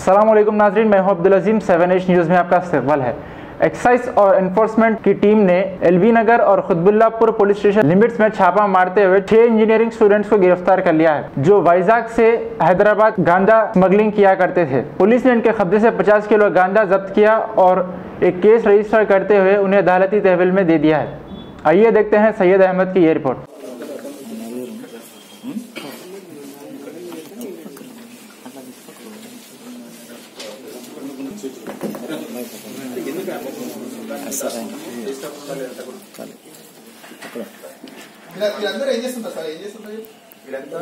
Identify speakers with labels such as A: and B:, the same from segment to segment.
A: अस्सलाम वालेकुम नाज़रीन, मैं हूं अब्दुल अजीम। 7H न्यूज़ में आपका इस्तकबाल है। एक्साइज और एनफोर्समेंट की टीम ने एलबी नगर और खुतबुल्लापुर पुलिस स्टेशन लिमिट्स में छापा मारते हुए 6 इंजीनियरिंग स्टूडेंट्स को गिरफ्तार कर लिया है, जो वाइजाग से हैदराबाद गांजा स्मगलिंग किया करते थे। पुलिस ने इनके कब्जे से 50 किलो गांजा जब्त किया और एक केस रजिस्टर करते हुए उन्हें अदालती तहवील में दे दिया है। आइए देखते हैं सैयद अहमद की ये रिपोर्ट।
B: వీళ్ళందరూ ఏం చేస్తుంటారు సార్? ఏం చేస్తుంటారు వీళ్ళంతా?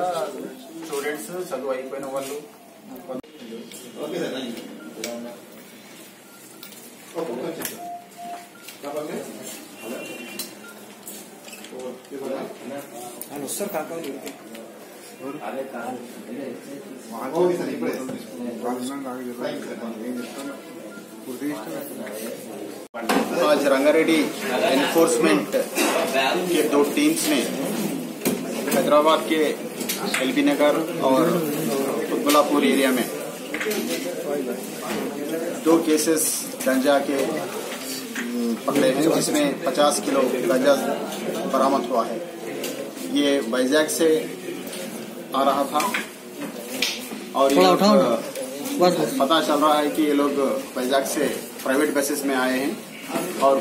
B: స్టూడెంట్స్, చదువు అయిపోయిన వాళ్ళు. ఓకే సార్, వస్తారు కాక आज रंगारेड्डी एनफोर्समेंट के 2 टीम्स ने हैदराबाद के एलबी नगर और खुतबुल्लापुर एरिया में 2 केसेस गांजा के पकड़े हैं, जिसमें 50 किलो गांजा बरामद हुआ है। ये वाइजैग से आ रहा था और ये पता चल रहा है कि ये लोग वाइजैग से प्राइवेट बसेस में आए हैं और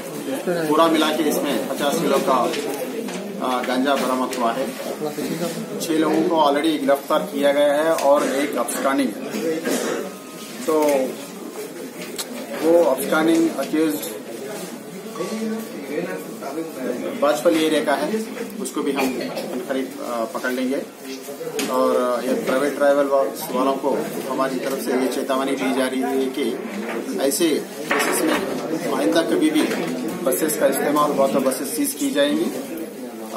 B: पूरा मिला के इसमें 50 किलो का गांजा बरामद हुआ है। 6 लोगों को ऑलरेडी गिरफ्तार किया गया है और एक अब्सकॉन्डिंग। तो वो अब्सकॉन्डिंग अक्यूज्ड बाजपल्ली एरिया का है, उसको भी हम करीब पकड़ लेंगे। और ये प्राइवेट ट्रैवल वालों को हमारी तरफ से ये चेतावनी दी जा रही है कि ऐसे केसेस में आइंदा कभी भी बसेस का इस्तेमाल हुआ तो बसेस सीज की जाएंगी।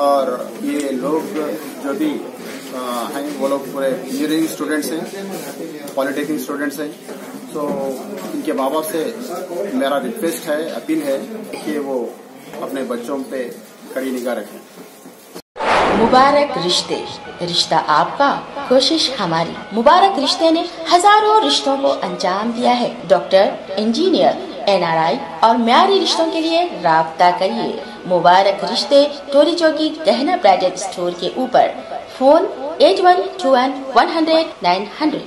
B: और ये लोग जो भी हैं वो लोग पूरे इंजीनियरिंग स्टूडेंट्स हैं, पॉलिटेक्निक स्टूडेंट्स हैं। तो इनके माँ बाप से मेरा रिक्वेस्ट है, अपील है कि वो अपने बच्चों पे कड़ी निगाह रखें।
C: मुबारक रिश्ते, रिश्ता आपका, कोशिश हमारी। मुबारक रिश्ते ने हजारों रिश्तों को अंजाम दिया है। डॉक्टर, इंजीनियर, NRI और म्यारी रिश्तों के लिए राब्ता करिए। मुबारक रिश्ते, टोरी चौकी, गहना ब्राइडल स्टोर के ऊपर। फोन 8121 100 900।